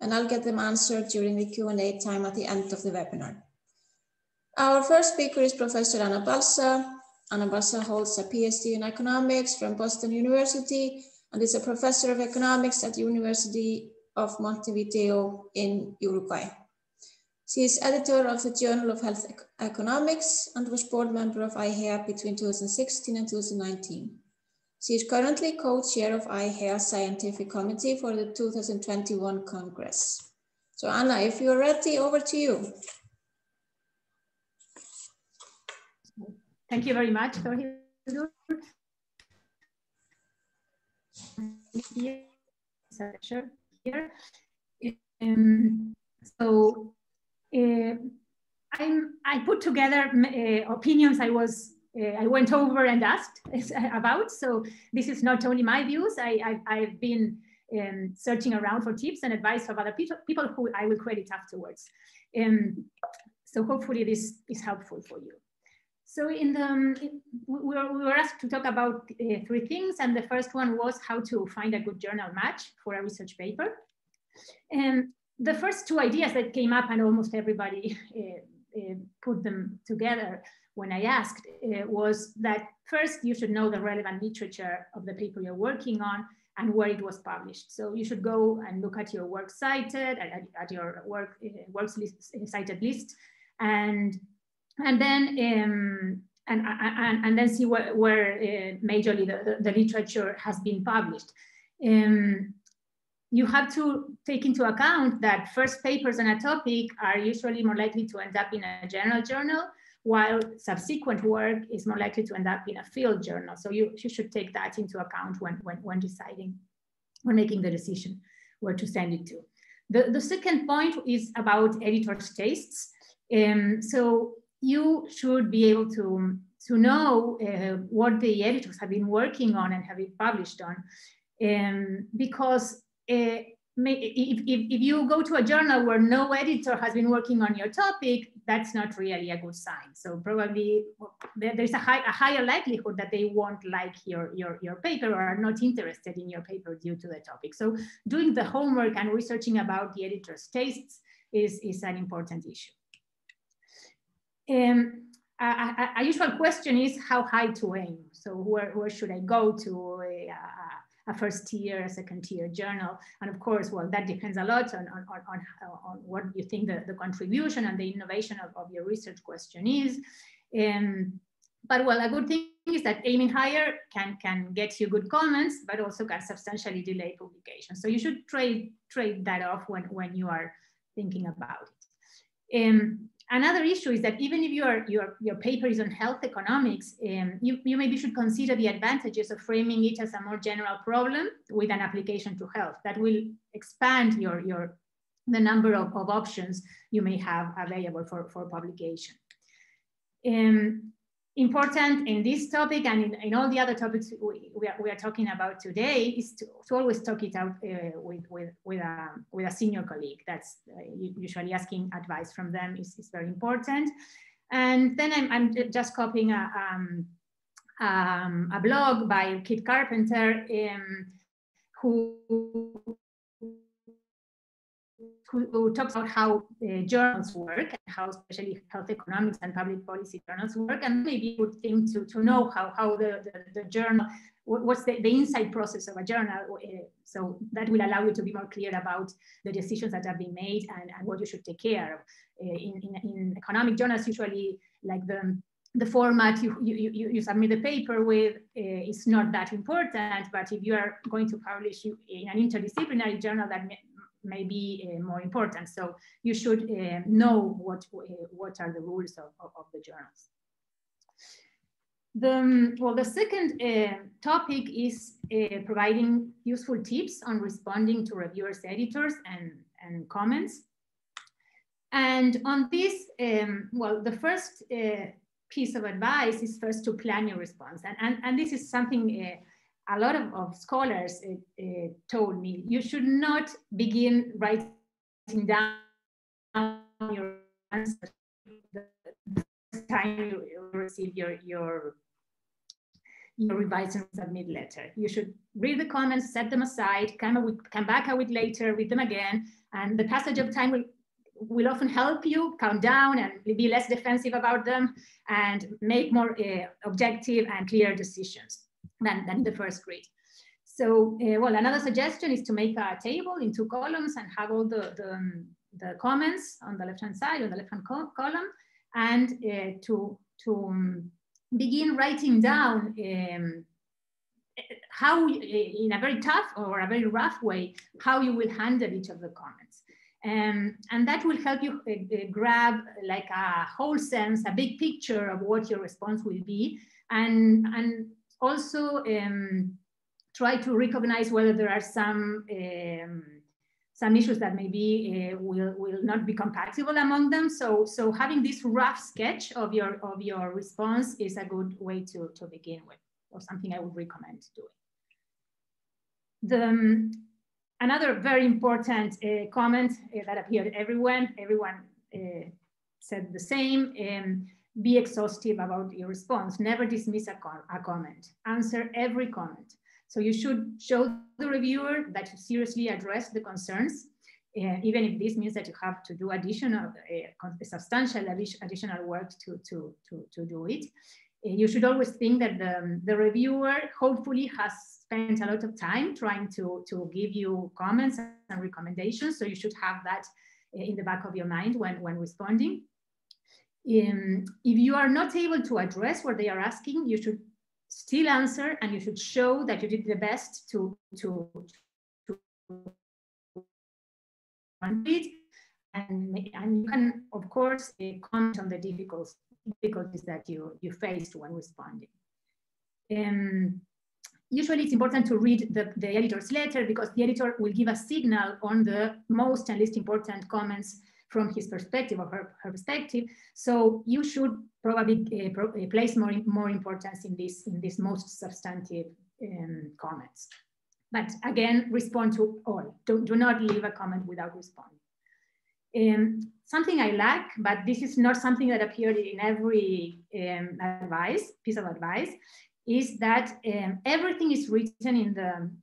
and I'll get them answered during the Q&A time at the end of the webinar. Our first speaker is Professor Anna Balsa. Anna Balsa holds a PhD in economics from Boston University and is a professor of economics at the University of Montevideo in Uruguay. She is editor of the Journal of Health Economics and was board member of IHEA between 2016 and 2019. She is currently co-chair of IHEA Scientific Committee for the 2021 Congress. So Anna, if you're ready, over to you. Thank you very much. Here. I put together opinions I went over and asked about. So this is not only my views. I've been searching around for tips and advice of other people who I will credit afterwards. So hopefully this is helpful for you. So we were asked to talk about 3 things, and the first one was how to find a good journal match for a research paper. And the first 2 ideas that came up, and almost everybody put them together when I asked, was that first you should know the relevant literature of the paper you're working on and where it was published. So you should go and look at your work cited, at your works list, cited list, and then see where majorly the literature has been published. You have to take into account that first papers on a topic are usually more likely to end up in a general journal, while subsequent work is more likely to end up in a field journal. So you should take that into account when deciding, when making the decision where to send it to. The second point is about editors' tastes. So you should be able to know what the editors have been working on and have been published on, because if you go to a journal where no editor has been working on your topic, that's not really a good sign. So probably there's a higher likelihood that they won't like your paper or are not interested in your paper due to the topic. So doing the homework and researching about the editor's tastes is an important issue. A usual question is how high to aim. So where should I go to a first tier, a second tier journal? And of course, well, that depends a lot on what you think the contribution and the innovation of your research question is. But well, a good thing is that aiming higher can get you good comments, but also can substantially delay publication. So you should trade that off when you are thinking about it. Another issue is that even if your paper is on health economics, you maybe should consider the advantages of framing it as a more general problem with an application to health. That will expand the number of options you may have available for publication. Important in this topic and in all the other topics we are talking about today is to always talk it out with a senior colleague. That's usually asking advice from them is very important. And then I'm just copying a blog by Kit Carpenter, who talks about how journals work and how especially health economics and public policy journals work, and maybe a good thing to know how the journal, what's the inside process of a journal. So that will allow you to be more clear about the decisions that have been made and what you should take care of. In economic journals, usually like the format you submit the paper with is not that important, but if you are going to publish in an interdisciplinary journal, that may be more important. So you should know what are the rules of the journals. The second topic is providing useful tips on responding to reviewers, editors, and comments. And on this, well, the first piece of advice is first to plan your response. And this is something a lot of scholars told me. You should not begin writing down your answers the first time you receive your revise and submit letter. You should read the comments, set them aside, come back a week later, read them again, And the passage of time will often help you calm down and be less defensive about them and make more objective and clear decisions than the first grade. So, well, another suggestion is to make a table in 2 columns and have all the comments on the left-hand side, on the left-hand column, and to begin writing down how, in a very tough or a very rough way, how you will handle each of the comments. And that will help you grab like a whole sense, a big picture of what your response will be, and also try to recognize whether there are some issues that maybe will not be compatible among them. So having this rough sketch of your response is a good way to begin with, or something I would recommend doing. Another very important comment that appeared everywhere, everyone said the same, be exhaustive about your response. Never dismiss a comment. Answer every comment. So you should show the reviewer that you seriously address the concerns, even if this means that you have to do additional, substantial additional work to do it. You should always think that the reviewer hopefully has spent a lot of time trying to give you comments and recommendations. So you should have that in the back of your mind when responding. If you are not able to address what they are asking, you should still answer, and you should show that you did the best to it. And you can, of course, comment on the difficulties that you faced when responding. Usually it's important to read the editor's letter, because the editor will give a signal on the most and least important comments from his perspective or her perspective. So you should probably place more importance in this most substantive comments. But again, respond to all. Do not leave a comment without responding. Something I like, but this is not something that appeared in every piece of advice, is that everything is written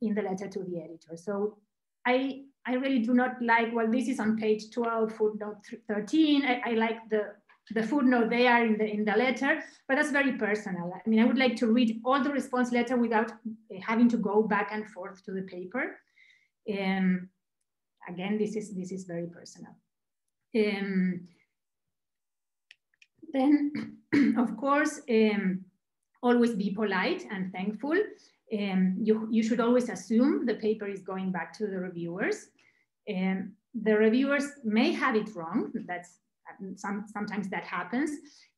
in the letter to the editor. So I really do not like, well, this is on page 12, footnote 13. I like the footnote there in the letter, but that's very personal. I mean, I would like to read all the response letter without having to go back and forth to the paper. Again, this is very personal. Then, of course, always be polite and thankful. You should always assume the paper is going back to the reviewers. The reviewers may have it wrong. That's sometimes that happens.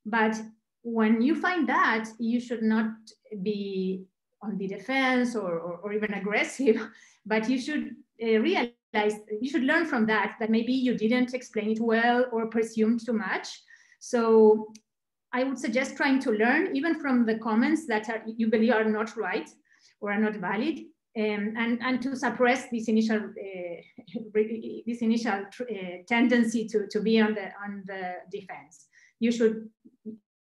But when you find that, you should not be on the defense or even aggressive, but you should realize, you should learn from that maybe you didn't explain it well or presumed too much. So I would suggest trying to learn even from the comments that you believe are not right or are not valid, and to suppress this initial tendency to be on the defense.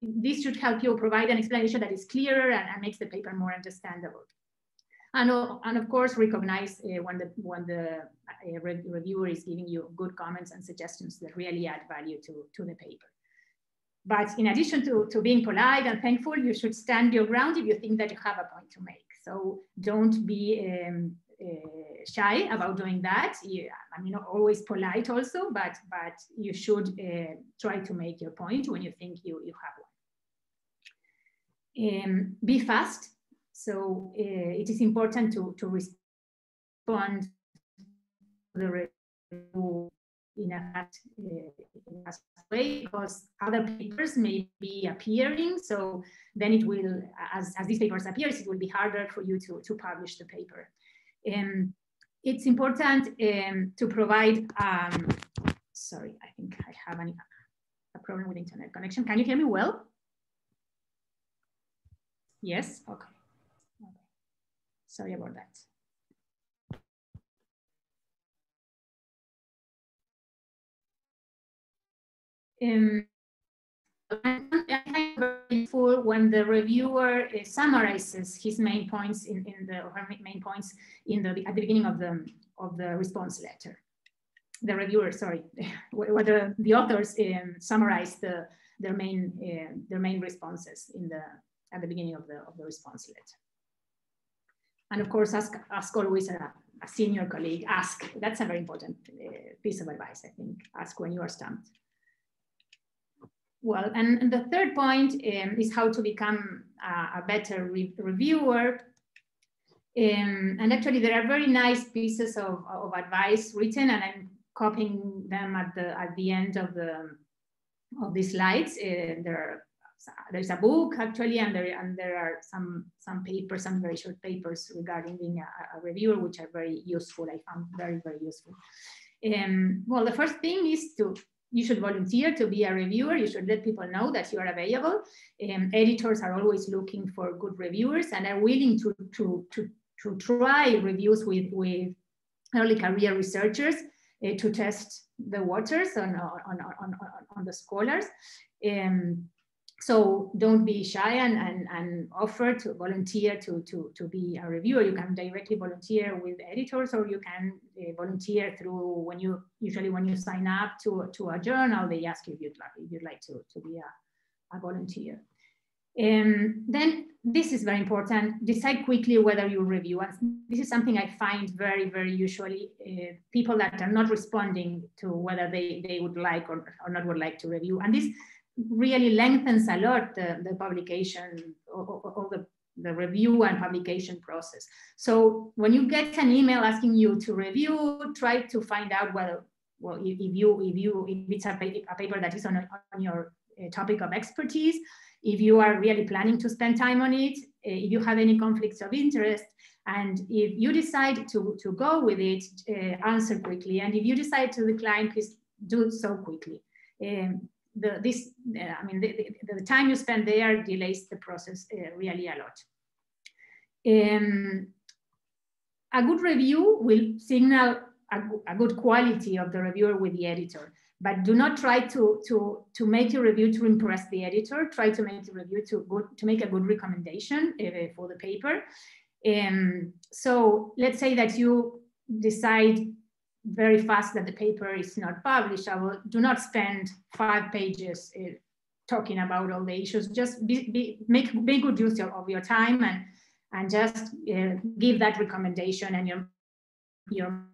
This should help you provide an explanation that is clearer and makes the paper more understandable. And of course, recognize when the reviewer is giving you good comments and suggestions that really add value to the paper. But in addition to being polite and thankful, you should stand your ground if you think that you have a point to make. So don't be shy about doing that. I mean, always polite also, but you should try to make your point when you think you have one. Be fast. So it is important to respond to the review in a fast way, because other papers may be appearing. So then it will, as these papers appear, it will be harder for you to publish the paper. It's important to provide, sorry, I think I have a problem with internet connection. Can you hear me well? Yes, okay. Sorry about that. When the reviewer summarizes his main points at the beginning of the response letter. the reviewers, sorry, whether the authors summarize their main responses at the beginning of the response letter. And of course, ask always a senior colleague, ask. That's a very important piece of advice, I think. Ask when you are stumped. Well, and the third point is how to become a better reviewer. And actually, there are very nice pieces of advice written, and I'm copying them at the end of these slides. There's a book actually, and there are some papers, some very short papers regarding being a reviewer, which are very useful. I found very, very useful. Well, the first thing is you should volunteer to be a reviewer. You should let people know that you are available. Editors are always looking for good reviewers and are willing to try reviews with early career researchers to test the waters on the scholars. So don't be shy and offer to volunteer to be a reviewer. You can directly volunteer with editors, or you can volunteer through when you sign up to a journal, they ask you if you'd like to be a volunteer. Then this is very important. Decide quickly whether you review. And this is something I find very, very usually people that are not responding to whether they would like or not would like to review. And this really lengthens a lot the publication or the review and publication process. So when you get an email asking you to review, try to find out if it's a paper that is on your topic of expertise, if you are really planning to spend time on it, if you have any conflicts of interest, and if you decide to go with it, answer quickly. And if you decide to decline, please do so quickly. The time you spend there delays the process really a lot. A good review will signal a good quality of the reviewer with the editor, but do not try to make your review to impress the editor. Try to make the review to make a good recommendation for the paper. So let's say that you decide very fast that the paper is not publishable. Do not spend 5 pages talking about all the issues. Just make good use of your time and just give that recommendation, and your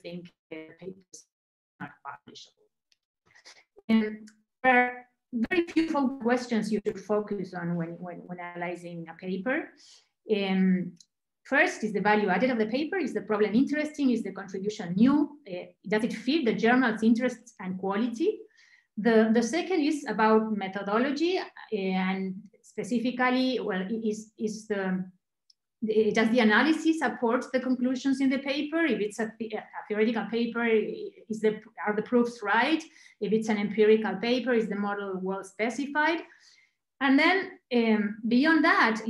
think the paper is not publishable. And there are very few questions you should focus on when analyzing a paper. First is the value added of the paper. Is the problem interesting? Is the contribution new? Does it fit the journal's interests and quality? The second is about methodology, and specifically, well, does the analysis support the conclusions in the paper? If it's a theoretical paper, are the proofs right? If it's an empirical paper, is the model well specified? And then beyond that,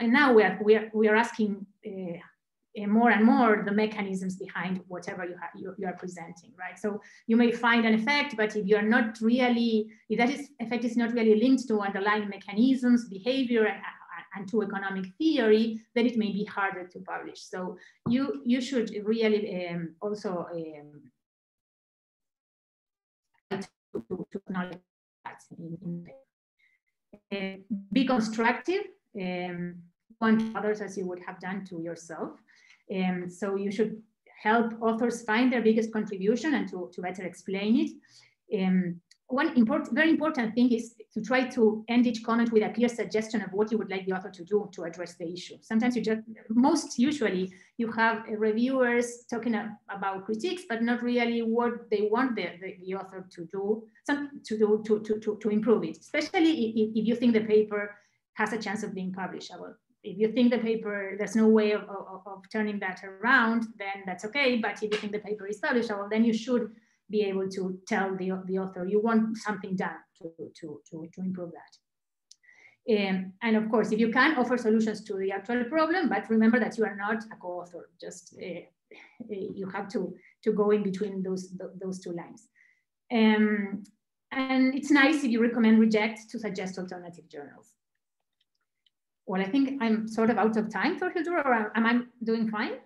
now we are asking more and more the mechanisms behind whatever you are presenting, right? So you may find an effect, but if that effect is not really linked to underlying mechanisms, behavior, and to economic theory, then it may be harder to publish. So you should really also to acknowledge that be constructive, want others as you would have done to yourself. So you should help authors find their biggest contribution and to better explain it. One very important thing is to try to end each comment with a clear suggestion of what you would like the author to do to address the issue. Sometimes most usually you have reviewers talking about critiques, but not really what they want the author to do, to improve it, especially if you think the paper has a chance of being publishable. If you think the paper, there's no way of turning that around, then that's okay. But if you think the paper is publishable, then you should be able to tell the author you want something done to improve that. And of course, if you can, offer solutions to the actual problem, but remember that you are not a co-author. Just you have to go in between those two lines. And it's nice if you recommend reject to suggest alternative journals. Well, I think I'm sort of out of time, Thorhildur, or am I doing fine?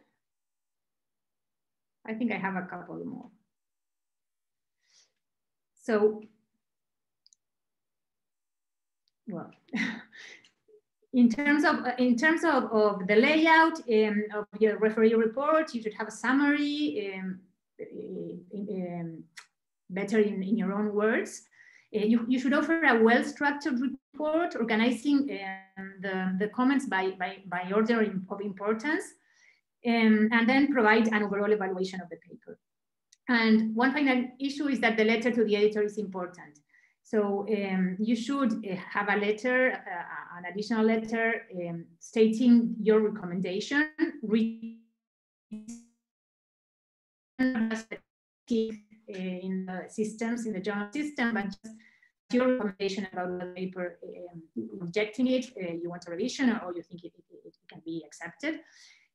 I think I have a couple more. So, well, in terms of the layout of your referee report, you should have a summary, better in your own words. You should offer a well-structured report, organizing the comments by order of importance, and then provide an overall evaluation of the paper. And one final issue is that the letter to the editor is important. So you should have a letter, an additional letter stating your recommendation, in the systems, in the journal system, but just your recommendation about the paper, rejecting it, you want a revision, or you think it can be accepted.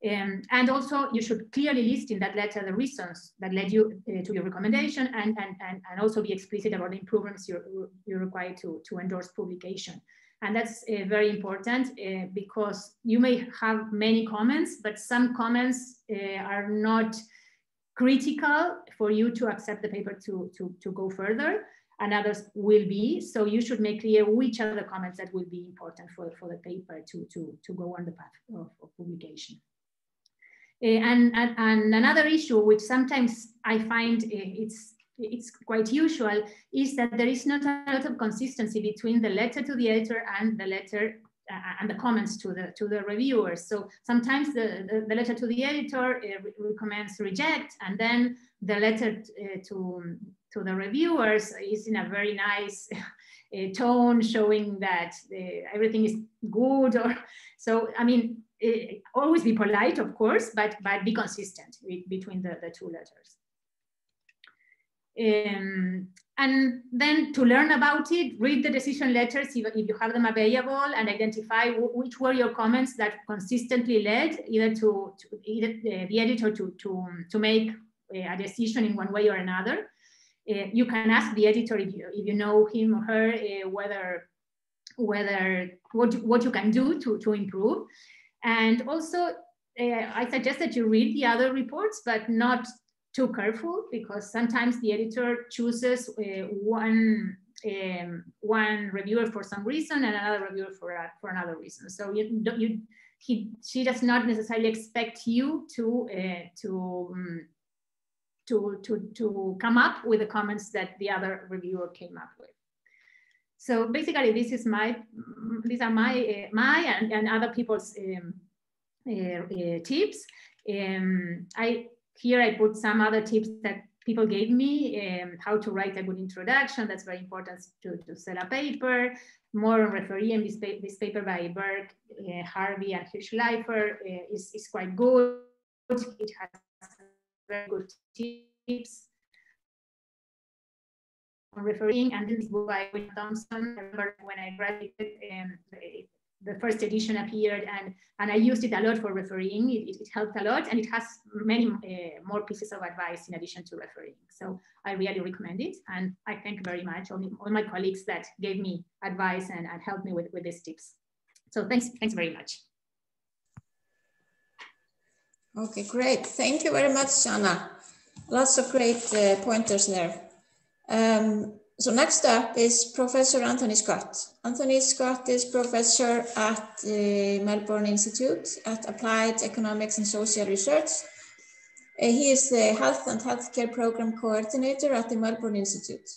And also you should clearly list in that letter the reasons that led you to your recommendation, and also be explicit about the improvements you're required to endorse publication. And that's very important because you may have many comments, but some comments are not critical for you to accept the paper to go further, and others will be. So you should make clear which are the comments that will be important for the paper to go on the path of publication. And another issue, which sometimes I find it's quite usual, is that there is not a lot of consistency between the letter to the editor and the letter and the comments to the reviewers. So sometimes the letter to the editor recommends reject, and then the letter to the reviewers is in a very nice tone, showing that everything is good. Or so, I mean, always be polite, of course, but be consistent between the two letters. And then to learn about it, read the decision letters if you have them available, and identify which were your comments that consistently led either to the editor to make a decision in one way or another. You can ask the editor if you know him or her what you can do to improve. And also, I suggest that you read the other reports, but not too careful, because sometimes the editor chooses one reviewer for some reason and another reviewer for another reason. So she does not necessarily expect you to come up with the comments that the other reviewer came up with. So basically, these are my and other people's tips. Here I put some other tips that people gave me, how to write a good introduction. That's very important to sell a paper. More on referee, and this paper by Burke, Harvey, and Hirschleifer is quite good. It has very good tips on refereeing, and this book by William Thompson. I remember when I graduated, the first edition appeared, and I used it a lot for refereeing. It helped a lot, and it has many more pieces of advice in addition to refereeing. So I really recommend it, and I thank very much all my colleagues that gave me advice and helped me with these tips. So thanks very much. Okay, great. Thank you very much, Anna. Lots of great pointers there. So next up is Professor Anthony Scott. Anthony Scott is professor at the Melbourne Institute at Applied Economics and Social Research. He is the Health and Healthcare Program Coordinator at the Melbourne Institute.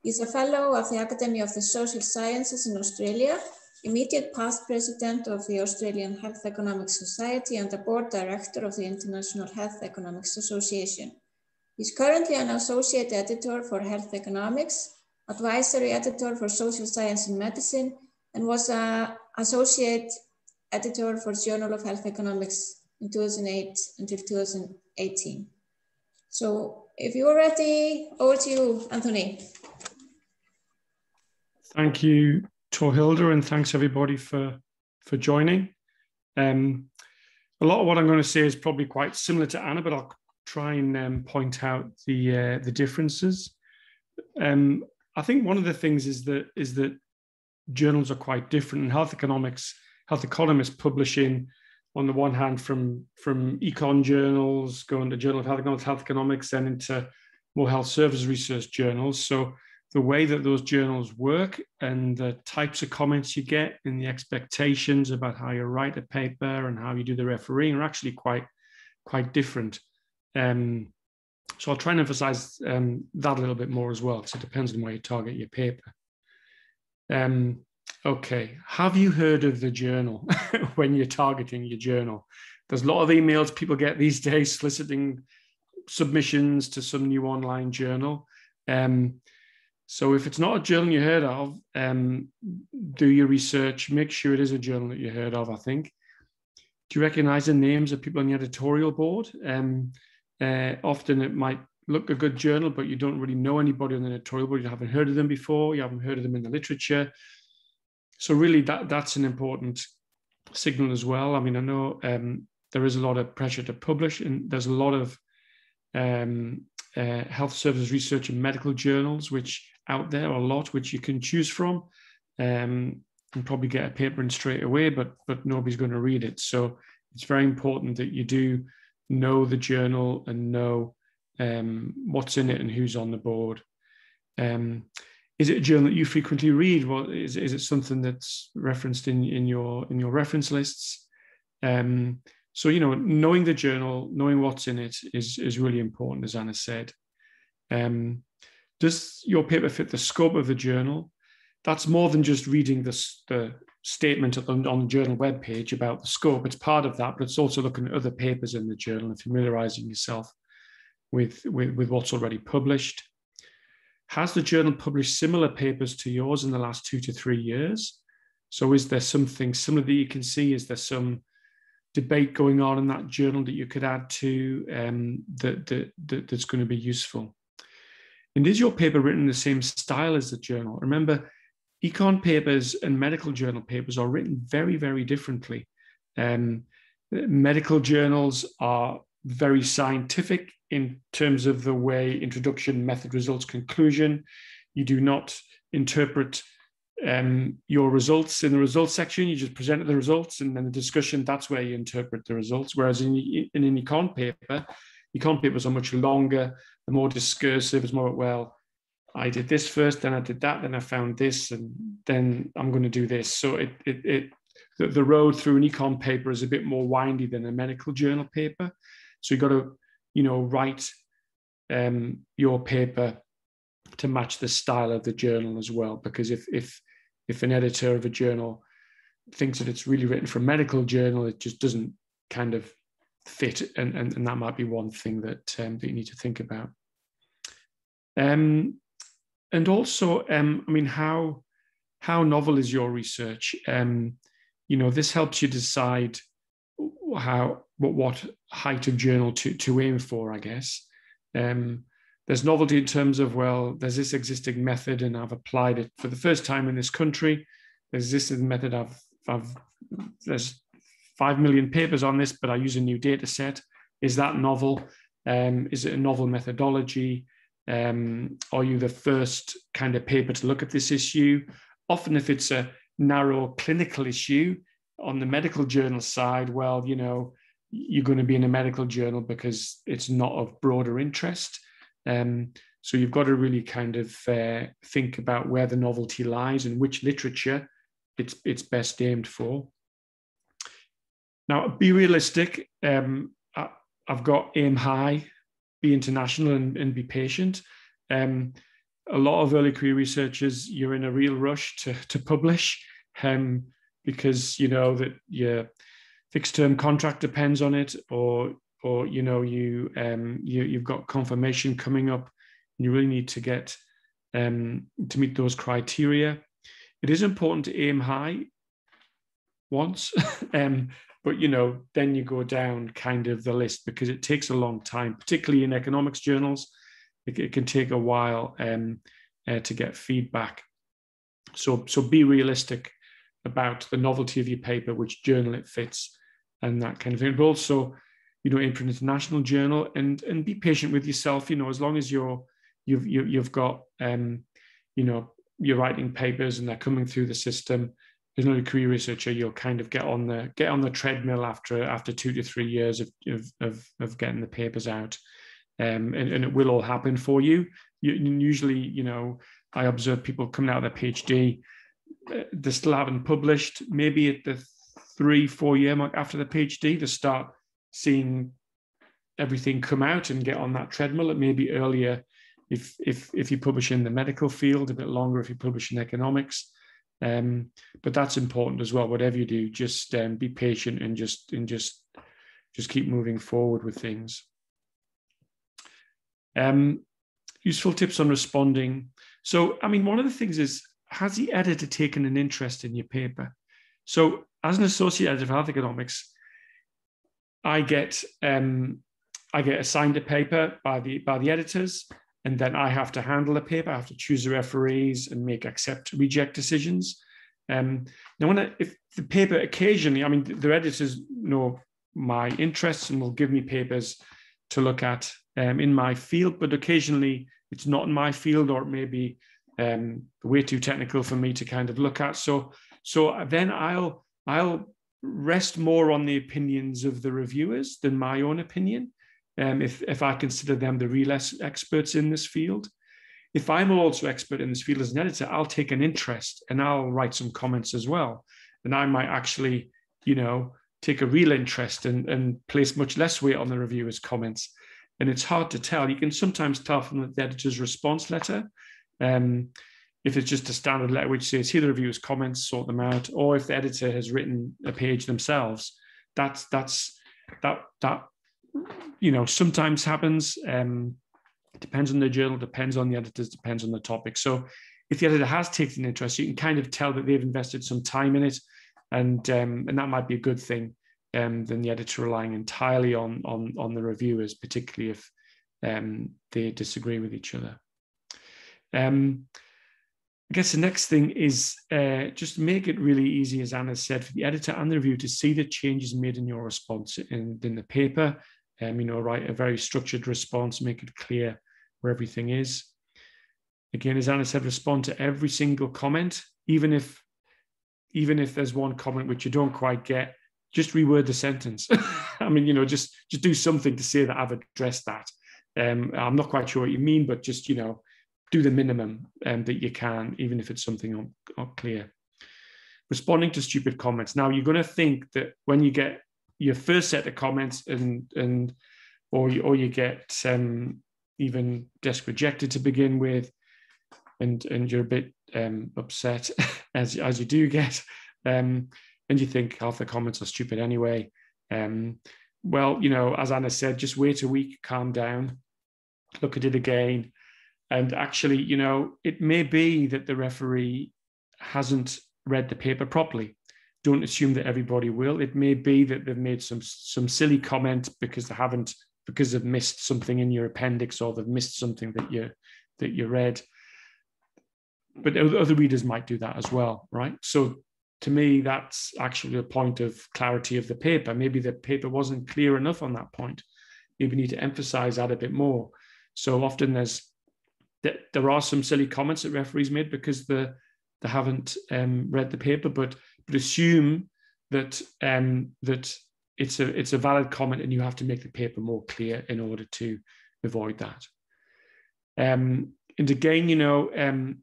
He is a fellow of the Academy of the Social Sciences in Australia, immediate past president of the Australian Health Economics Society, and a board director of the International Health Economics Association. He's currently an associate editor for Health Economics, advisory editor for Social Science and Medicine, and was an associate editor for Journal of Health Economics in 2008 until 2018. So if you're ready, over to you, Anthony. Thank you, Torhilda, and thanks everybody for joining. A lot of what I'm going to say is probably quite similar to Anna, but I'll try and point out the differences. I think one of the things is that journals are quite different. And health economists publish in on the one hand from econ journals, going to Journal of Health Economics, then into more health services research journals. So the way that those journals work and the types of comments you get and the expectations about how you write a paper and how you do the refereeing are actually quite different. So I'll try and emphasize that a little bit more as well, because it depends on where you target your paper. Okay, have you heard of the journal when you're targeting your journal? There's a lot of emails people get these days soliciting submissions to some new online journal. So if it's not a journal you heard of, do your research, make sure it is a journal that you heard of, I think. Do you recognize the names of people on the editorial board? Often it might look a good journal, but you don't really know anybody on the editorial board. You haven't heard of them before. You haven't heard of them in the literature. So really that's an important signal as well. I mean, I know there is a lot of pressure to publish, and there's a lot of health services research and medical journals out there, a lot which you can choose from, and probably get a paper in straight away, but nobody's going to read it. So it's very important that you do know the journal and know what's in it and who's on the board. Is it a journal that you frequently read? Well, is it something that's referenced in your reference lists? So, knowing the journal, knowing what's in it is really important, as Anna said. Does your paper fit the scope of the journal? That's more than just reading the statement on the journal webpage about the scope. It's part of that, but it's also looking at other papers in the journal and familiarizing yourself with what's already published. Has the journal published similar papers to yours in the last 2 to 3 years? So is there something similar that you can see? Is there some debate going on in that journal that you could add to that's going to be useful? And is your paper written in the same style as the journal? Remember, econ papers and medical journal papers are written very, very differently. Medical journals are very scientific in terms of the way introduction, method, results, conclusion. You do not interpret your results in the results section. You just present the results, and then the discussion, that's where you interpret the results. Whereas in an econ papers are much longer, they're more discursive. It's more, well, I did this first, then I did that, then I found this, and then I'm going to do this. So the road through an econ paper is a bit more windy than a medical journal paper. So you've got to, write your paper to match the style of the journal as well. Because if an editor of a journal thinks that it's really written for a medical journal, it just doesn't kind of fit, and that might be one thing that you need to think about. And also, how novel is your research? This helps you decide what height of journal to aim for, I guess. There's novelty in terms of, well, there's this existing method and I've applied it for the first time in this country. There's this method, there's 5 million papers on this, but I use a new data set. Is that novel? Is it a novel methodology? Are you the first kind of paper to look at this issue? Often if it's a narrow clinical issue on the medical journal side, well, you're going to be in a medical journal because it's not of broader interest. So you've got to really kind of think about where the novelty lies and which literature it's best aimed for. Now, be realistic. I've got aim high, be international, and be patient. A lot of early career researchers, you're in a real rush to publish because you know that your fixed term contract depends on it, or you've got confirmation coming up, and you really need to get to meet those criteria. It is important to aim high once, but then you go down kind of the list because it takes a long time, particularly in economics journals. It can take a while to get feedback. So be realistic about the novelty of your paper, which journal it fits, and that kind of thing. But also, aim for an international journal, and be patient with yourself. As long as you've got you're writing papers and they're coming through the system, another career researcher, you'll kind of get on the treadmill after 2 to 3 years of getting the papers out, and it will all happen for you. Usually, you know, I observe people coming out of their PhD, they still haven't published. Maybe at the 3-4 year mark after the PhD, they start seeing everything come out and get on that treadmill. It may be earlier if you publish in the medical field, a bit longer if you publish in economics. But that's important as well. Whatever you do, just be patient and just keep moving forward with things. Useful tips on responding. So, I mean, one of the things is, has the editor taken an interest in your paper? So, as an associate editor of health economics, I get assigned a paper by the editors, and then I have to handle the paper. I have to choose the referees and make accept, reject decisions. Now, if the paper occasionally, I mean, the editors know my interests and will give me papers to look at in my field, but occasionally it's not in my field, or it may be way too technical for me to kind of look at. So then I'll rest more on the opinions of the reviewers than my own opinion. If I consider them the real experts in this field. If I'm also expert in this field as an editor, I'll take an interest and I'll write some comments as well. And I might actually, you know, take a real interest and place much less weight on the reviewer's comments. And it's hard to tell. You can sometimes tell from the editor's response letter, if it's just a standard letter which says, here are the reviewer's comments, sort them out, or if the editor has written a page themselves. That you know, sometimes happens. Depends on the journal, depends on the editors, depends on the topic. So if the editor has taken an interest, you can kind of tell that they've invested some time in it, and that might be a good thing, than the editor relying entirely on the reviewers, particularly if they disagree with each other. I guess the next thing is just make it really easy, as Anna said, for the editor and the reviewer to see the changes made in your response in the paper. You know, write a very structured response, make it clear where everything is. Again, as Anna said, respond to every single comment, even if there's one comment which you don't quite get, just reword the sentence. I mean, you know, just do something to say that I've addressed that. I'm not quite sure what you mean, but just, you know, do the minimum that you can, even if it's something unclear. Responding to stupid comments. Now, you're going to think that when you get your first set of comments or you get even desk rejected to begin with, and you're a bit upset as you do get, and you think half the comments are stupid anyway. Well, you know, as Anna said, just wait a week, calm down, look at it again. And actually, you know, it may be that the referee hasn't read the paper properly. Don't assume that everybody will. It may be that they've made some silly comment because they've missed something in your appendix, or they've missed something that you read. But other readers might do that as well, right? So to me, that's actually a point of clarity of the paper. Maybe the paper wasn't clear enough on that point. Maybe you need to emphasize that a bit more. So often there are some silly comments that referees made because they haven't read the paper, but assume that it's a valid comment, and you have to make the paper more clear in order to avoid that. And again, you know,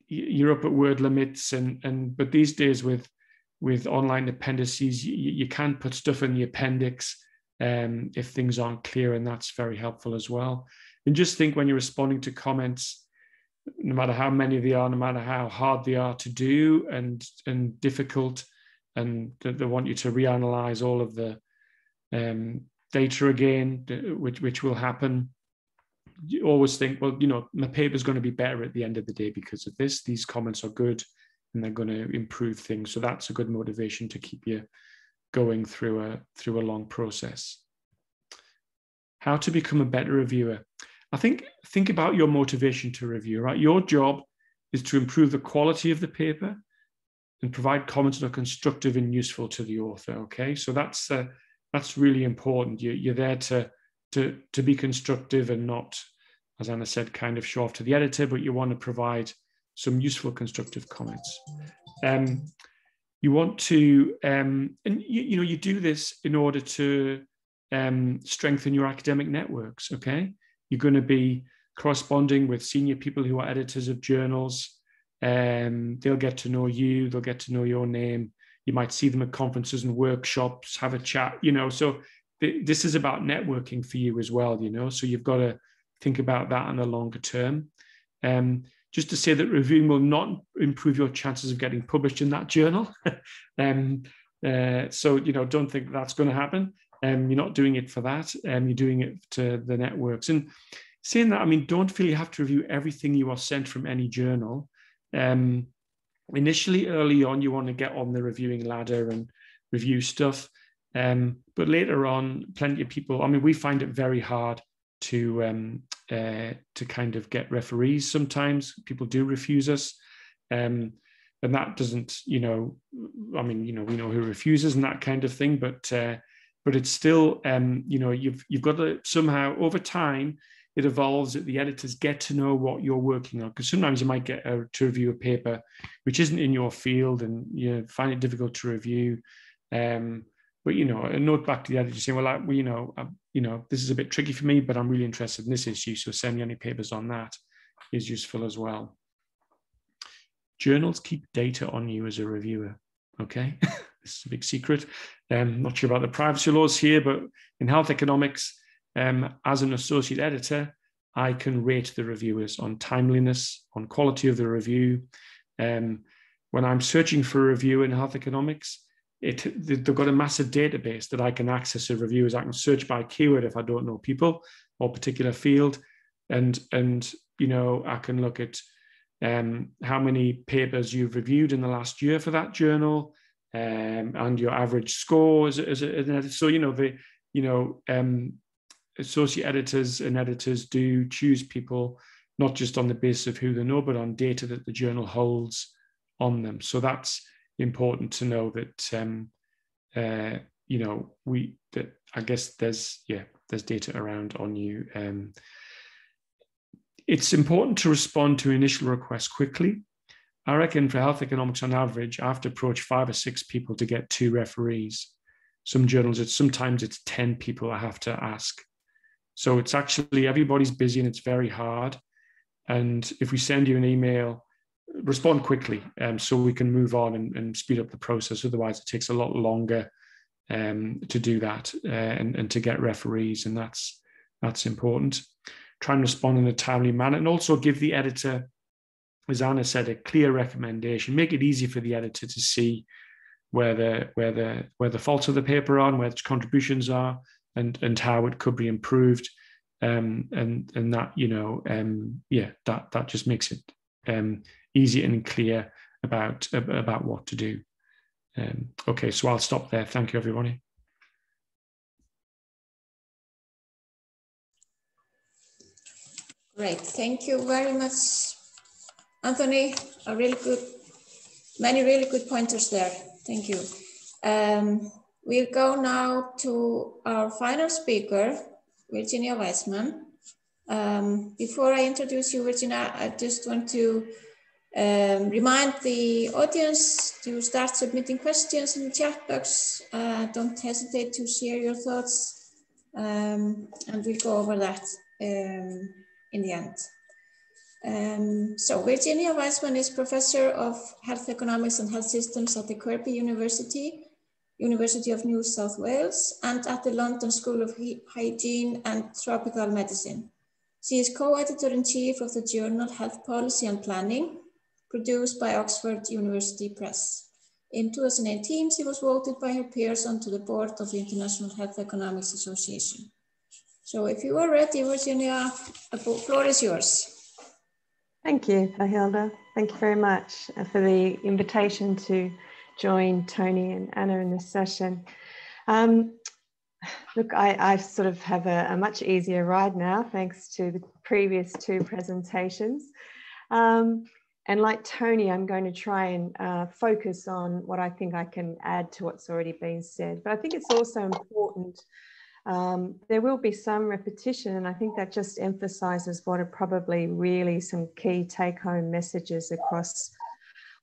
you're up at word limits, but these days with online appendices, you can put stuff in the appendix if things aren't clear, and that's very helpful as well. And just think, when you're responding to comments, no matter how many they are, no matter how hard they are to do and difficult, and they want you to reanalyze all of the data again, which will happen, you always think, well, you know, my paper is going to be better at the end of the day because of this. These comments are good and they're going to improve things. So that's a good motivation to keep you going through a long process. How to become a better reviewer. I think about your motivation to review, right? Your job is to improve the quality of the paper and provide comments that are constructive and useful to the author. Okay, so that's really important. You're there to be constructive and not, as Anna said, kind of show off to the editor, but you want to provide some useful, constructive comments. You want to, and you do this in order to strengthen your academic networks, okay? You're going to be corresponding with senior people who are editors of journals. They'll get to know you, they'll get to know your name. You might see them at conferences and workshops, have a chat, so this is about networking for you as well, so you've got to think about that in the longer term. Just to say that reviewing will not improve your chances of getting published in that journal. So, don't think that's going to happen. You're not doing it for that. You're doing it to the networks. And saying that, I mean, don't feel you have to review everything you are sent from any journal. Initially, early on, you want to get on the reviewing ladder and review stuff. But later on, plenty of people, I mean, we find it very hard to kind of get referees. Sometimes people do refuse us, and that doesn't, I mean, we know who refuses and that kind of thing, but it's still, you've got to somehow, over time, it evolves that the editors get to know what you're working on, because sometimes you might get to review a paper which isn't in your field and you find it difficult to review. But, a note back to the editor saying, well, this is a bit tricky for me, but I'm really interested in this issue, so send me any papers on that is useful as well. Journals keep data on you as a reviewer, okay? This is a big secret. Not sure about the privacy laws here, but in health economics, as an associate editor, I can rate the reviewers on timeliness, on quality of the review. When I'm searching for a review in health economics, they've got a massive database that I can access of reviewers. I can search by keyword if I don't know people or particular field, and I can look at how many papers you've reviewed in the last year for that journal, and your average score as an editor. So associate editors and editors do choose people not just on the basis of who they know, but on data that the journal holds on them. So that's important to know that I guess there's data around on you. It's important to respond to initial requests quickly. I reckon for health economics, on average, I have to approach 5 or 6 people to get 2 referees. Some journals, sometimes it's 10 people I have to ask. So it's actually, everybody's busy and it's very hard. And if we send you an email, respond quickly so we can move on and speed up the process. Otherwise, it takes a lot longer to do that and to get referees, and that's important. Try and respond in a timely manner, and also give the editor, as Anna said, a clear recommendation. Make it easy for the editor to see where the faults of the paper are and where its contributions are, and how it could be improved, and that that just makes it easy and clear about what to do. Okay, so I'll stop there. Thank you, everybody. Great, thank you very much, Anthony. Many really good pointers there. Thank you. We'll go now to our final speaker, Virginia Weizmann. Before I introduce you, Virginia, I just want to remind the audience to start submitting questions in the chat box. Don't hesitate to share your thoughts, and we'll go over that in the end. So Virginia Weizmann is Professor of Health Economics and Health Systems at the Kirby University of New South Wales, and at the London School of Hygiene and Tropical Medicine. She is co-editor-in-chief of the journal Health Policy and Planning, produced by Oxford University Press. In 2018, she was voted by her peers onto the board of the International Health Economics Association. So if you are ready, Virginia, the floor is yours. Thank you, Hilda. Thank you very much for the invitation to join Tony and Anna in this session. Look, I sort of have a much easier ride now, thanks to the previous 2 presentations. And like Tony, I'm going to try and focus on what I think I can add to what's already been said. But I think it's also important. There will be some repetition, and I think that just emphasizes what are probably really some key take-home messages across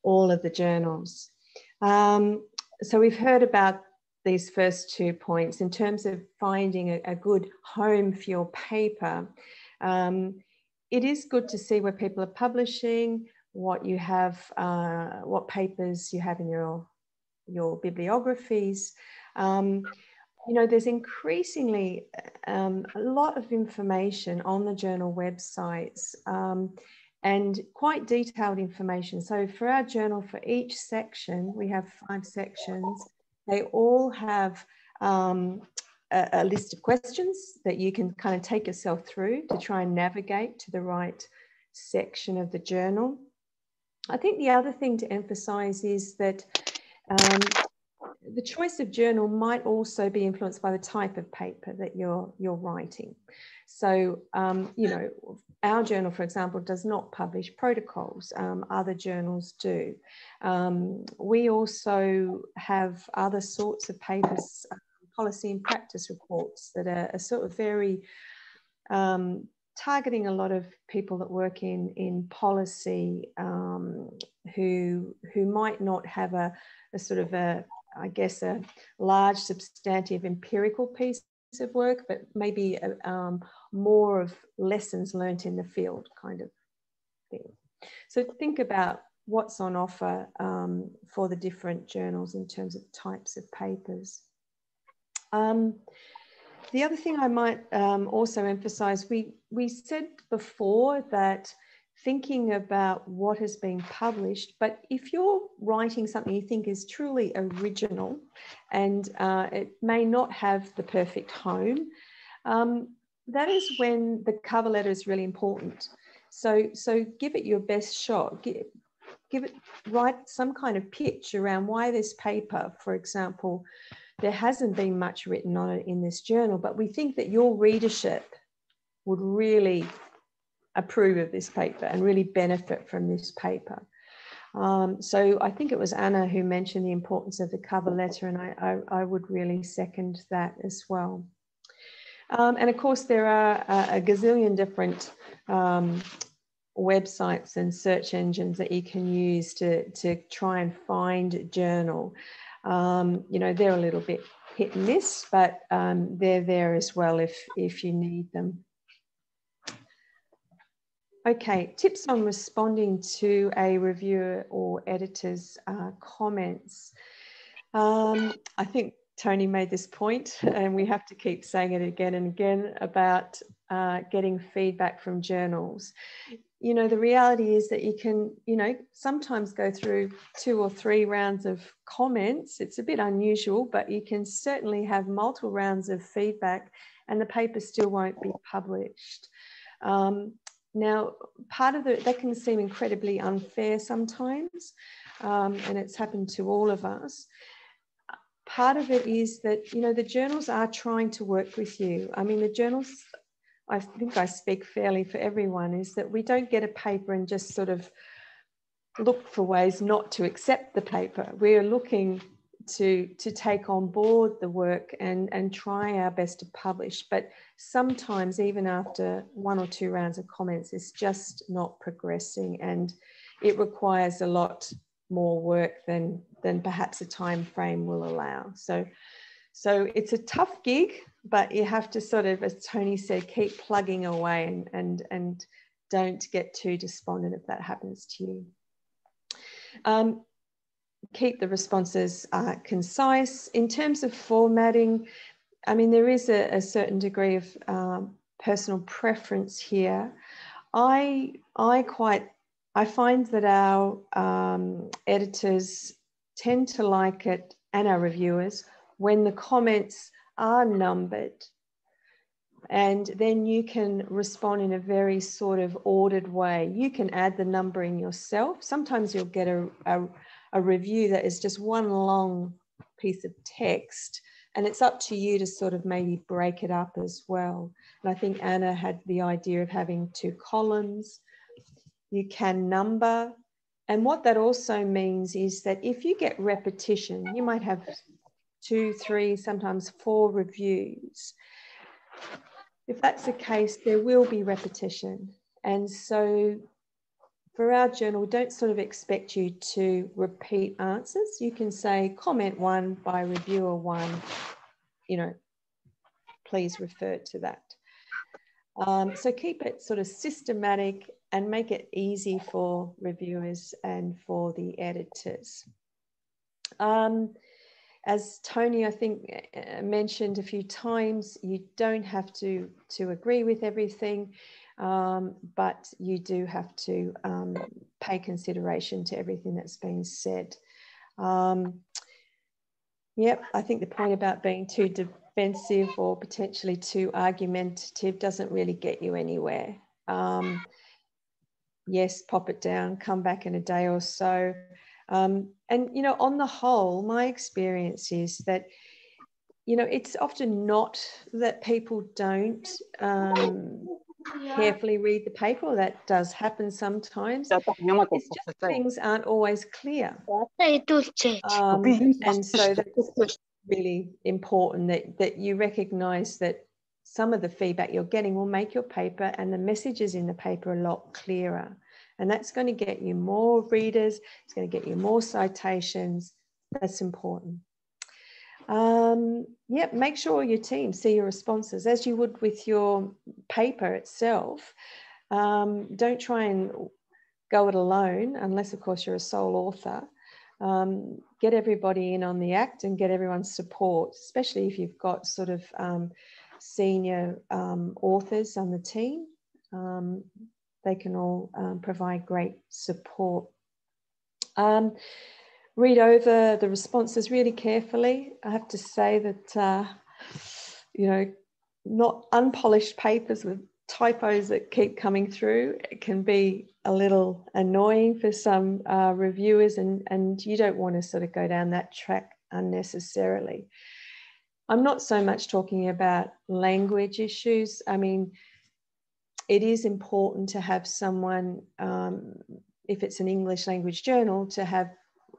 all of the journals. So we've heard about these first 2 points in terms of finding a good home for your paper. It is good to see where people are publishing, what you have, what papers you have in your bibliographies. You know, there's increasingly a lot of information on the journal websites and quite detailed information. So for our journal, for each section, we have 5 sections. They all have a list of questions that you can kind of take yourself through to try and navigate to the right section of the journal. I think the other thing to emphasize is that the choice of journal might also be influenced by the type of paper that you're writing. So, you know, our journal, for example, does not publish protocols. Other journals do. We also have other sorts of papers, policy and practice reports that are sort of very targeting a lot of people that work in policy who might not have a sort of I guess a large substantive empirical piece of work, but maybe more of lessons learnt in the field kind of thing. So think about what's on offer for the different journals in terms of types of papers. The other thing I might also emphasize, we said before that thinking about what has been published, but if you're writing something you think is truly original and it may not have the perfect home, that is when the cover letter is really important. So give it your best shot. Write some kind of pitch around why this paper, for example, there hasn't been much written on it in this journal, but we think that your readership would really approve of this paper and really benefit from this paper. So I think it was Anna who mentioned the importance of the cover letter, and I would really second that as well. And of course, there are a gazillion different websites and search engines that you can use to try and find a journal. You know, they're a little bit hit and miss, but they're there as well if you need them. Okay, tips on responding to a reviewer or editor's comments. I think Tony made this point, and we have to keep saying it again and again about getting feedback from journals. You know, the reality is that you can, you know, sometimes go through 2 or 3 rounds of comments. It's a bit unusual, but you can certainly have multiple rounds of feedback and the paper still won't be published. Now, part of that can seem incredibly unfair sometimes, and it's happened to all of us. Part of it is that, you know, the journals are trying to work with you. I mean, the journals, I think I speak fairly for everyone, is that we don't get a paper and just sort of look for ways not to accept the paper. We are looking to take on board the work and try our best to publish. But sometimes even after 1 or 2 rounds of comments, it's just not progressing, and it requires a lot more work than perhaps a time frame will allow. So it's a tough gig, but you have to sort of, as Tony said, keep plugging away and don't get too despondent if that happens to you. Keep the responses concise. In terms of formatting, I mean, there is a certain degree of personal preference here. I find that our editors tend to like it, and our reviewers, when the comments are numbered, and then you can respond in a very sort of ordered way. You can add the numbering yourself. Sometimes you'll get a review that is just one long piece of text, and it's up to you to sort of maybe break it up as well. And I think Anna had the idea of having 2 columns. You can number. And what that also means is that if you get repetition, you might have 2, 3, sometimes 4 reviews. If that's the case, there will be repetition. And so for our journal, we don't sort of expect you to repeat answers. You can say comment 1 by reviewer 1, you know, please refer to that. So keep it sort of systematic and make it easy for reviewers and for the editors. As Tony, I think, mentioned a few times, you don't have to agree with everything, but you do have to pay consideration to everything that's been said. Yep, I think the point about being too defensive or potentially too argumentative doesn't really get you anywhere. Yes, pop it down, come back in a day or so. And, you know, on the whole, my experience is that, you know, it's often not that people don't carefully read the paper. That does happen sometimes. It's just things aren't always clear. And so that's really important that you recognise that some of the feedback you're getting will make your paper and the messages in the paper a lot clearer. And that's going to get you more readers. It's going to get you more citations. That's important. Yeah, make sure your team see your responses as you would with your paper itself. Don't try and go it alone, unless, of course, you're a sole author. Get everybody in on the act and get everyone's support, especially if you've got sort of senior authors on the team. They can all provide great support. Read over the responses really carefully. I have to say that, you know, not unpolished papers with typos that keep coming through, it can be a little annoying for some reviewers, and you don't want to sort of go down that track unnecessarily. I'm not so much talking about language issues. I mean, it is important to have someone, if it's an English language journal, to have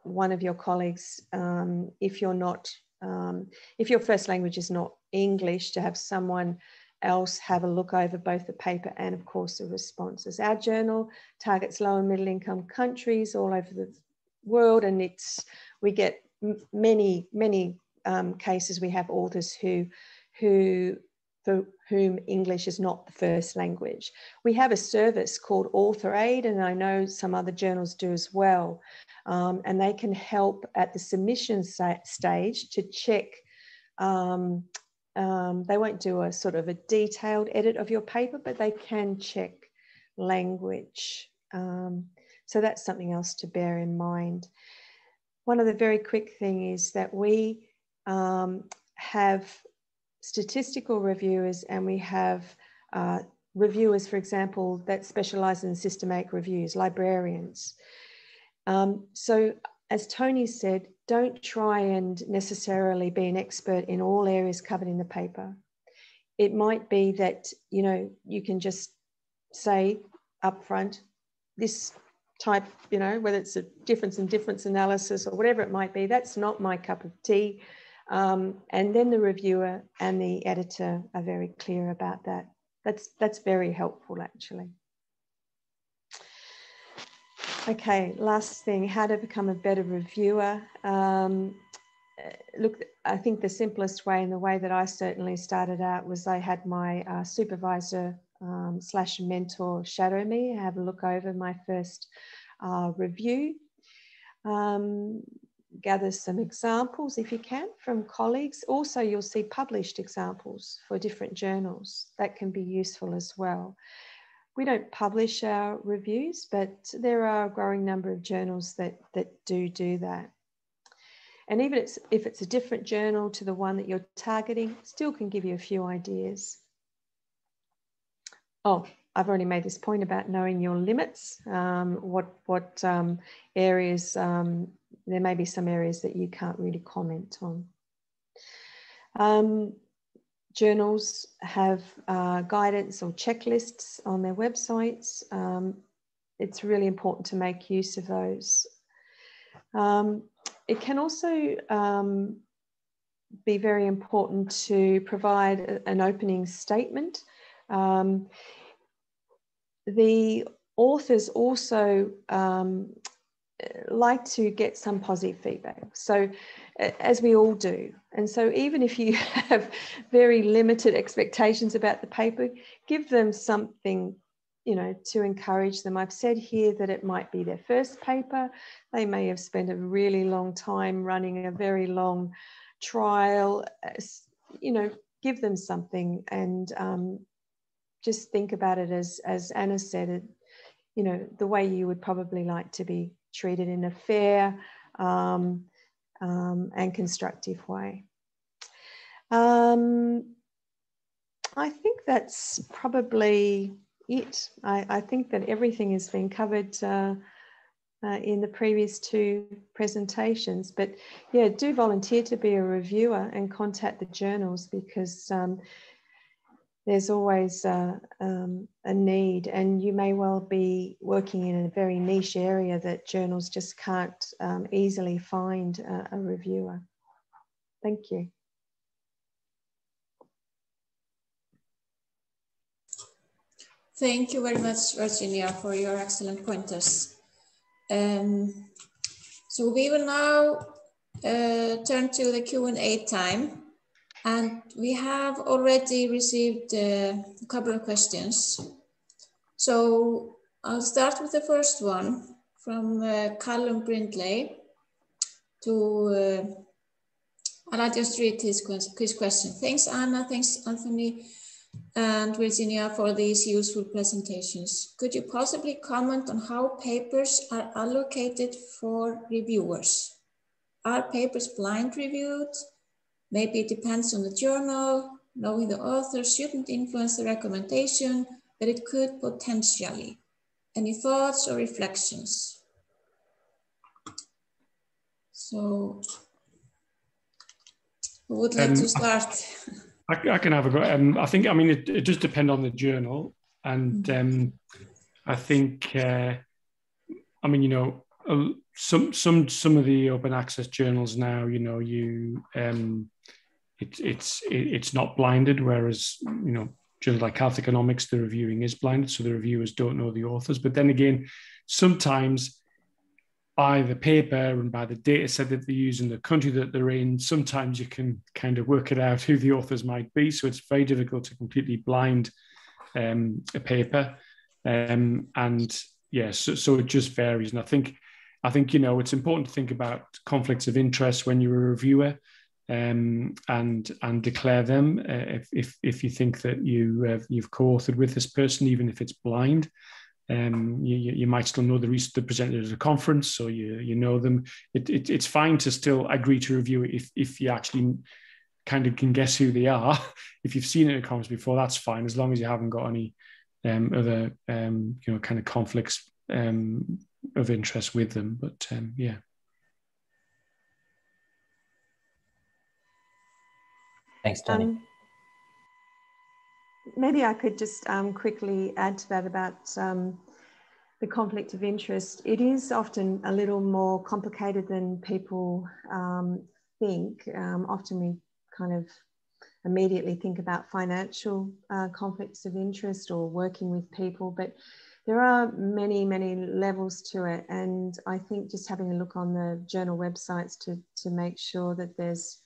one of your colleagues, if your first language is not English, to have someone else have a look over both the paper and, of course, the responses. Our journal targets low and middle income countries all over the world, and we get many cases. We have authors for whom English is not the first language. We have a service called Author Aid, and I know some other journals do as well. And they can help at the submission stage to check. They won't do a sort of a detailed edit of your paper, but they can check language. So that's something else to bear in mind. One other very quick thing is that we have statistical reviewers, and we have reviewers, for example, that specialise in systematic reviews, librarians. So as Tony said, don't try and necessarily be an expert in all areas covered in the paper. It might be that, you know, you can just say up front, this type, you know, whether it's a difference in difference analysis or whatever it might be, that's not my cup of tea. And then the reviewer and the editor are very clear about that. That's very helpful, actually. Okay, last thing, how to become a better reviewer. Look, I think the simplest way, and the way that I certainly started out, was I had my supervisor / mentor shadow me, have a look over my first review. Gather some examples if you can from colleagues. Also, you'll see published examples for different journals. That can be useful as well. We don't publish our reviews, but there are a growing number of journals that do that. And even if it's a different journal to the one that you're targeting, still can give you a few ideas. Oh, I've already made this point about knowing your limits. What areas, there may be some areas that you can't really comment on. Journals have guidance or checklists on their websites. It's really important to make use of those. It can also be very important to provide an opening statement. The authors also like to get some positive feedback. So as we all do. And so even if you have very limited expectations about the paper, give them something, you know, to encourage them. I've said here that it might be their first paper. They may have spent a really long time running a very long trial. You know, give them something, and just think about it as Anna said, it, you know, the way you would probably like to be treated in a fair and constructive way. I think that's probably it. I think that everything has been covered in the previous two presentations, but yeah, do volunteer to be a reviewer and contact the journals, because there's always a need, and you may well be working in a very niche area that journals just can't easily find a reviewer. Thank you. Thank you very much, Virginia, for your excellent pointers. So we will now turn to the Q&A time. And we have already received a couple of questions. So I'll start with the first one from Callum Brindley. I'll just read his question. Thanks, Anna. Thanks, Anthony and Virginia, for these useful presentations. Could you possibly comment on how papers are allocated for reviewers? Are papers blind reviewed? Maybe it depends on the journal. Knowing the author shouldn't influence the recommendation, but it could potentially. Any thoughts or reflections? So, who would like to start? I can have a go. I think, I mean, it does depend on the journal. And I think, I mean, you know, some of the open access journals now, you know, it's not blinded, whereas, you know, journals like Health Economics, the reviewing is blinded, so the reviewers don't know the authors. But then again, sometimes by the paper and by the data set that they use in the country that they're in, sometimes you can kind of work it out who the authors might be. So it's very difficult to completely blind a paper. And yeah, so it just varies. And I think, you know, it's important to think about conflicts of interest when you're a reviewer, and declare them if you think that you've co-authored with this person, even if it's blind. You might still know the presenter at a conference, so you know them. It's fine to still agree to review it if you actually kind of can guess who they are. If you've seen it at a conference before, that's fine, as long as you haven't got any other you know, kind of conflicts of interest with them. But yeah. Thanks, Tony. Maybe I could just quickly add to that about the conflict of interest. It is often a little more complicated than people think. Often we kind of immediately think about financial conflicts of interest or working with people, but there are many, many levels to it. And I think just having a look on the journal websites to make sure that there's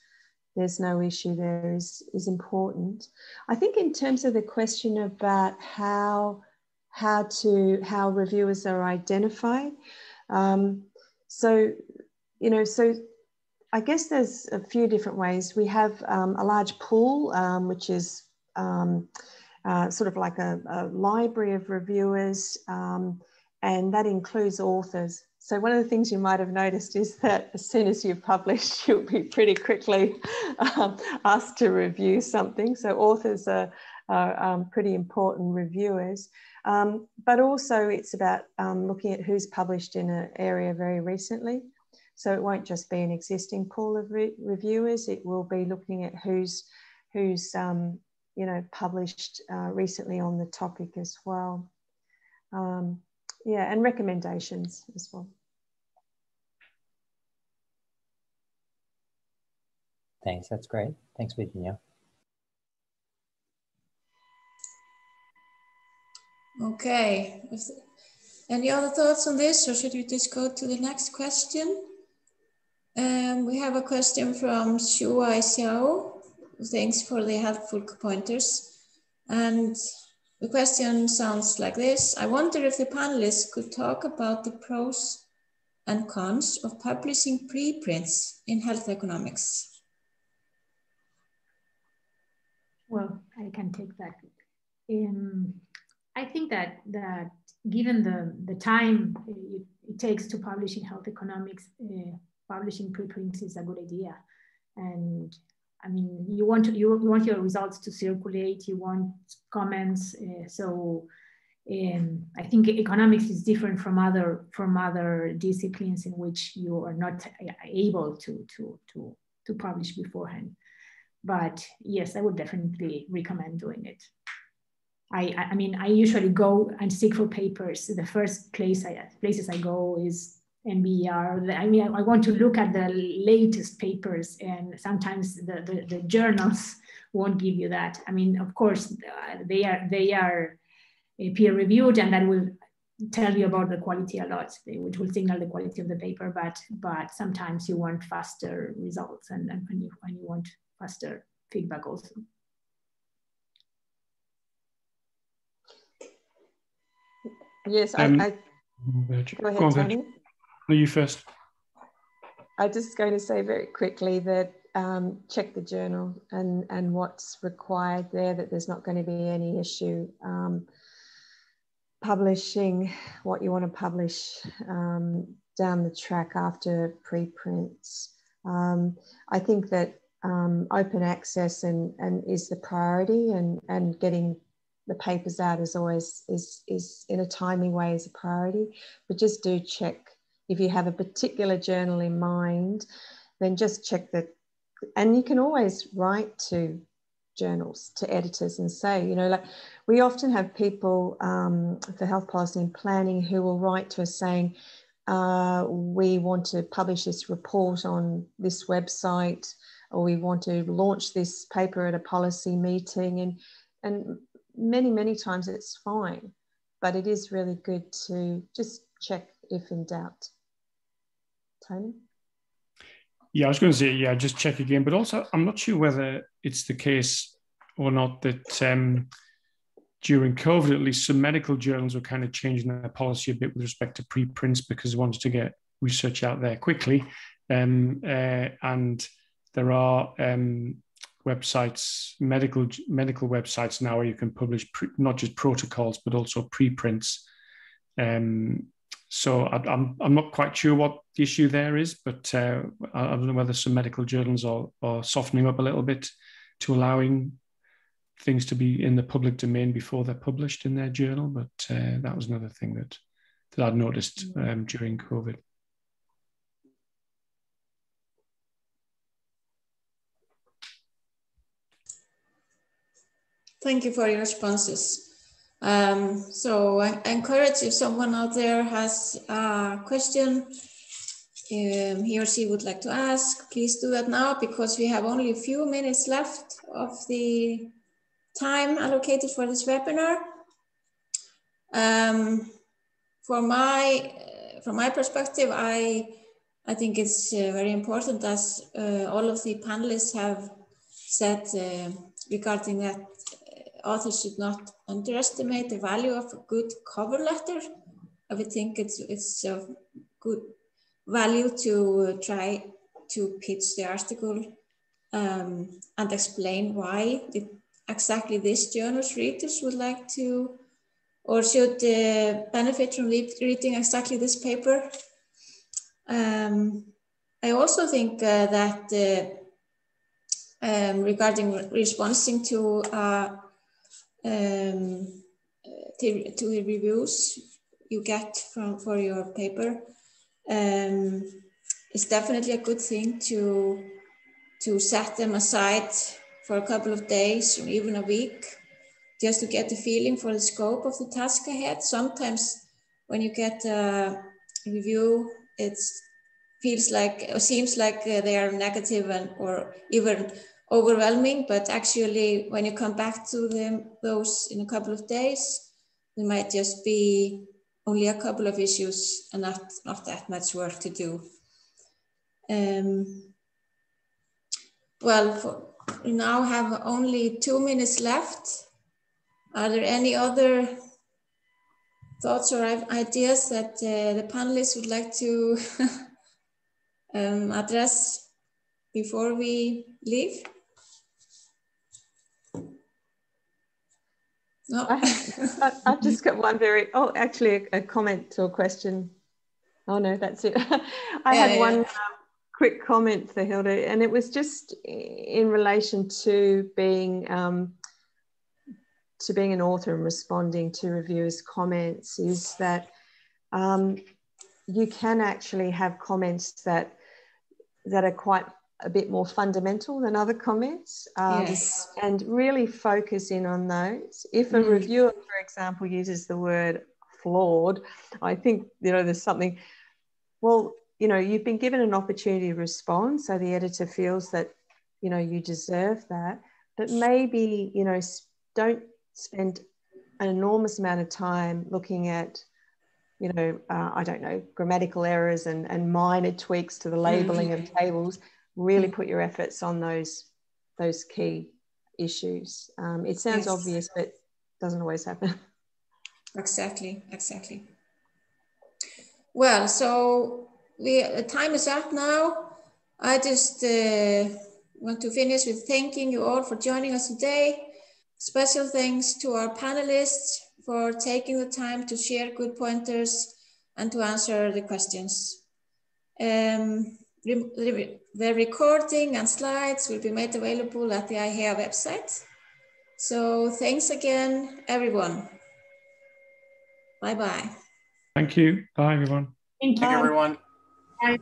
no issue there is important. I think in terms of the question about how reviewers are identified, so I guess there's a few different ways. We have a large pool, which is sort of like a library of reviewers, and that includes authors. So one of the things you might have noticed is that as soon as you publish, you'll be pretty quickly asked to review something. So authors are pretty important reviewers. But also it's about looking at who's published in an area very recently. So it won't just be an existing pool of reviewers. It will be looking at who's you know, published recently on the topic as well. Yeah, and recommendations as well. Thanks, that's great. Thanks, Virginia. Okay, Any other thoughts on this, or should we just go to the next question? We have a question from Shuai Xiao. Thanks for the helpful pointers. And the question sounds like this. I wonder if the panelists could talk about the pros and cons of publishing preprints in health economics. Well, I can take that. I think that given the time it takes to publish in health economics, publishing preprints is a good idea. And I mean, you want your results to circulate, you want comments. I think economics is different from other disciplines in which you are not able to publish beforehand. But yes, I would definitely recommend doing it. I mean, I usually go and seek for papers. The first places I go is NBER. I mean, I want to look at the latest papers, and sometimes the journals won't give you that. I mean, of course, they are peer reviewed, and that will tell you about the quality a lot, which will signal the quality of the paper. But sometimes you want faster results, and you want faster feedback also. Yes, go ahead, Tony. No, you first. I'm just going to say very quickly that check the journal and what's required there, that there's not going to be any issue publishing what you want to publish down the track after preprints. I think that open access and is the priority, and getting the papers out is always is in a timely way is a priority. But just do check if you have a particular journal in mind, then just check that. And you can always write to journals, to editors, and say, you know, like we often have people for health policy and planning who will write to us saying, we want to publish this report on this website, or we want to launch this paper at a policy meeting, and many times it's fine, but it is really good to just check if in doubt. Tony? Yeah, I was going to say, yeah, just check again, but also I'm not sure whether it's the case or not that during COVID, at least, some medical journals were kind of changing their policy a bit with respect to preprints, because they wanted to get research out there quickly. And there are websites, medical websites now, where you can publish not just protocols but also preprints. So I'm not quite sure what the issue there is, but I don't know whether some medical journals are softening up a little bit to allowing things to be in the public domain before they're published in their journal. But that was another thing that I'd noticed during COVID. Thank you for your responses. So I encourage, if someone out there has a question he or she would like to ask, please do that now, because we have only a few minutes left of the time allocated for this webinar. From my perspective, I think it's very important, as all of the panelists have said, regarding that authors should not underestimate the value of a good cover letter. I would think it's of good value to try to pitch the article and explain why exactly this journal's readers would like to or should benefit from reading exactly this paper. I also think that regarding responding to the reviews you get for your paper, it's definitely a good thing to set them aside for a couple of days or even a week, just to get the feeling for the scope of the task ahead. Sometimes when you get a review, it feels like or seems like they are negative or even overwhelming, but actually when you come back to those in a couple of days, they might just be only a couple of issues and not that much work to do. Well, we now have only 2 minutes left. Are there any other thoughts or ideas that the panelists would like to address before we leave? No. I've just got one actually a comment or a question. Oh no, that's it. I had one quick comment for Hilda, and it was just in relation to being an author and responding to reviewers' comments, is that you can actually have comments that are quite a bit more fundamental than other comments, yes. and really focus in on those. If a reviewer, for example, uses the word flawed, I think, there's something, well, you've been given an opportunity to respond, so the editor feels that, you deserve that, but maybe, don't spend an enormous amount of time looking at, I don't know, grammatical errors and minor tweaks to the labeling of tables. Really put your efforts on those key issues. It sounds obvious, but doesn't always happen. Exactly. Well, so the time is up now. I just want to finish with thanking you all for joining us today. Special thanks to our panelists for taking the time to share good pointers and to answer the questions. The recording and slides will be made available at the IHEA website. So thanks again, everyone. Bye-bye. Thank you. Bye, everyone. Thank you, everyone. Bye.